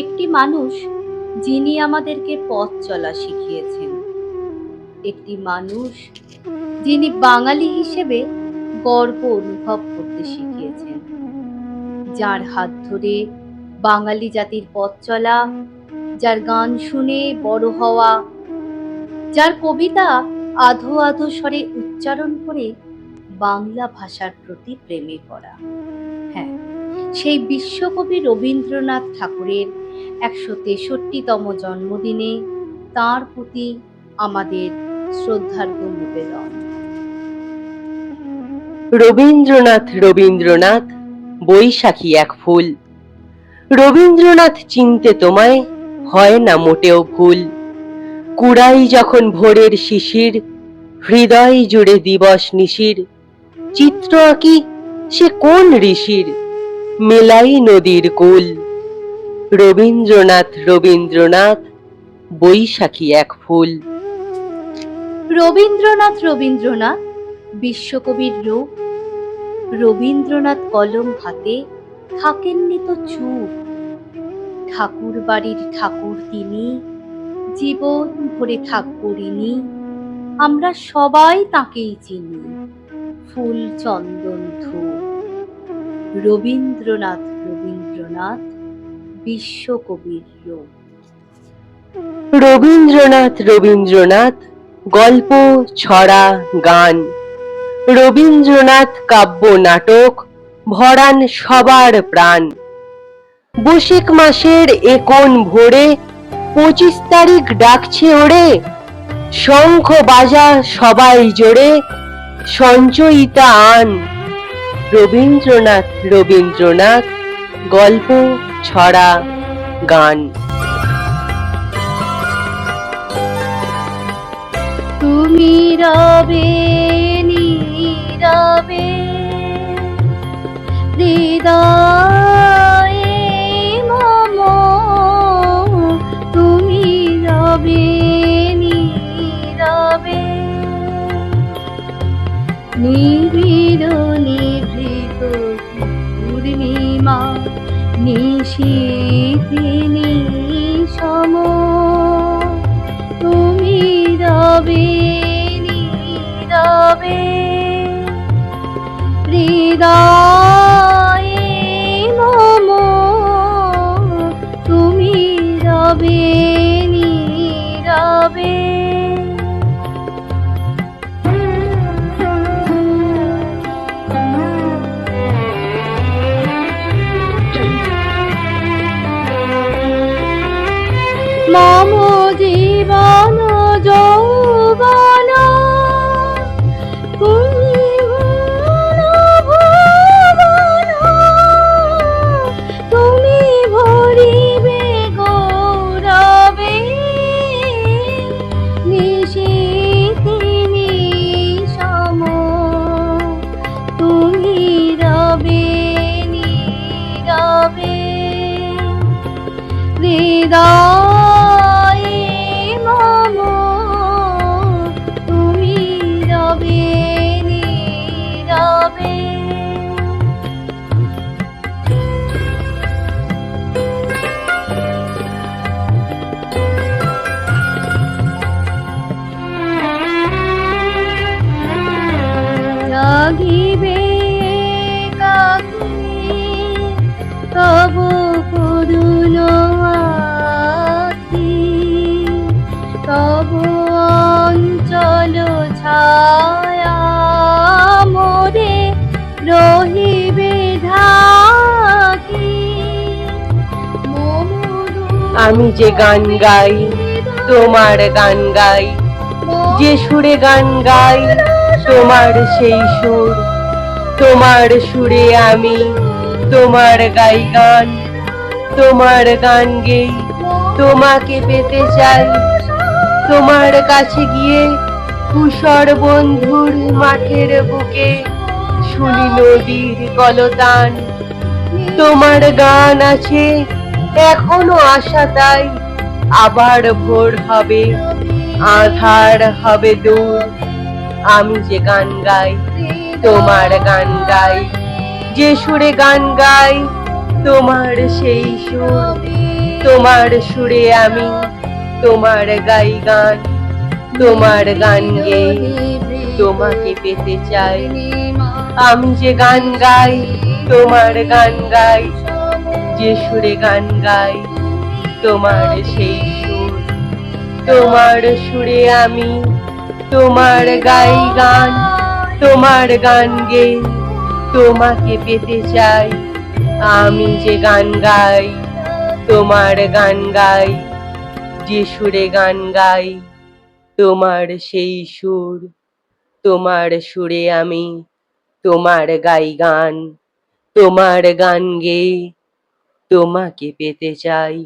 একটি মানুষ যিনি আমাদেরকে পথ চলা শিখিয়েছেন, একটি মানুষ যিনি বাঙালি হিসেবে গর্ব অনুভব করতে শিখিয়েছেন, যার হাত ধরে বাঙালি জাতির পথ চলা, যার গান শুনে বড় হওয়া, যার কবিতা আধো আধো স্বরে উচ্চারণ করে বাংলা ভাষার প্রতি প্রেমে পড়া। হ্যাঁ, সেই বিশ্বকবি রবীন্দ্রনাথ ঠাকুরের ১৬৩তম জন্মদিনে তাঁর প্রতি আমাদের শ্রদ্ধার্ঘ্য নিবেদন। রবীন্দ্রনাথ রবীন্দ্রনাথ বৈশাখী এক ফুল। রবীন্দ্রনাথ চিনতে তোমায় হয় না মোটেও ভুল। কুড়াই যখন ভোরের শিশির, হৃদয় জুড়ে দিবস নিশির। চিত্র আঁকি সে কোন ঋষির, মেলাই নদীর কুল। রবীন্দ্রনাথ রবীন্দ্রনাথ বৈশাখী এক ফুল। রবীন্দ্রনাথ রবীন্দ্রনাথ বিশ্বকবির রূপ। রবীন্দ্রনাথ কলম হাতে থাকেননি তো চুপ। ঠাকুর বাড়ির ঠাকুর তিনি, জীবন ভরে থাকবো ঋণী। আমরা সবাই তাঁকেই চিনি, ফুল চন্দন ধূপ। রবীন্দ্রনাথ রবীন্দ্রনাথ বিশ্বকবির রূপ। রবীন্দ্রনাথ রবীন্দ্রনাথ গল্প, ছড়া, গান। রবীন্দ্রনাথ কাব্য, নাটক ভরান সবার প্রাণ। বৈশাখ মাসের কোন ভোরে ২৫ তারিখ ডাকছে ওরে। শঙ্খ বাজা সবাই জোরে, সঞ্চয়িতা আন। রবীন্দ্রনাথ রবীন্দ্রনাথ গল্প, ছড়া, গান। তুমি রবে নীরবে হৃদয়ে মম, তুমি রবে নীরবে নিবিড় নিভৃত পূর্ণিমা নিশীথে নিশম। তুমি রবে নীরবে হৃদয়ে মম, তুমি রবে নীরবে। মম জীবন যৌবন তুমি ভুবন ভুবন, তুমি ভরিবে গৌরবে নিশীথে নিশম। তুমি রবে নীরবে হৃদয়ে মম, তুমি রবে নীরবে। জাগিবে কাকি তব করুণ আখি, তব অঞ্চল ছায়া মোরে রহিবে ঢাকি। আমি যে গান গাই তোমার গান গাই, যে সুরে গান গাই তোমার সেই সুর। তোমার সুরে আমি তোমার গাই গান, তোমার গান গেই তোমাকে পেতে চাই। তোমার কাছে গিয়ে কুশর বন্ধুর মাঠের বুকে শুনি নদীর কলতান। তোমার গান আছে এখনো আশা, তাই আবার ভোর হবে, আঁধার হবে দূর। আমি যে গান গাই তোমার গান গাই, যে সুরে গান গাই তোমার সেই সুর। তোমার সুরে আমি তোমার গাই গান, তোমার গান গেয়ে তোমাকে পেতে চাই। আমি যে গান গাই তোমার গান গাই, যে সুরে গান গাই তোমার সেই সুর। তোমার সুরে আমি তোমার গাই গান, তোমার গান গেয়ে তোমাকে পেতে চাই। আমি যে গান গাই তোমার গান গাই, যে সুরে গান গাই তোমার সেই সুর। তোমার সুরে আমি তোমার গাই গান, তোমার গান গেয়ে তোমাকে পেতে চাই।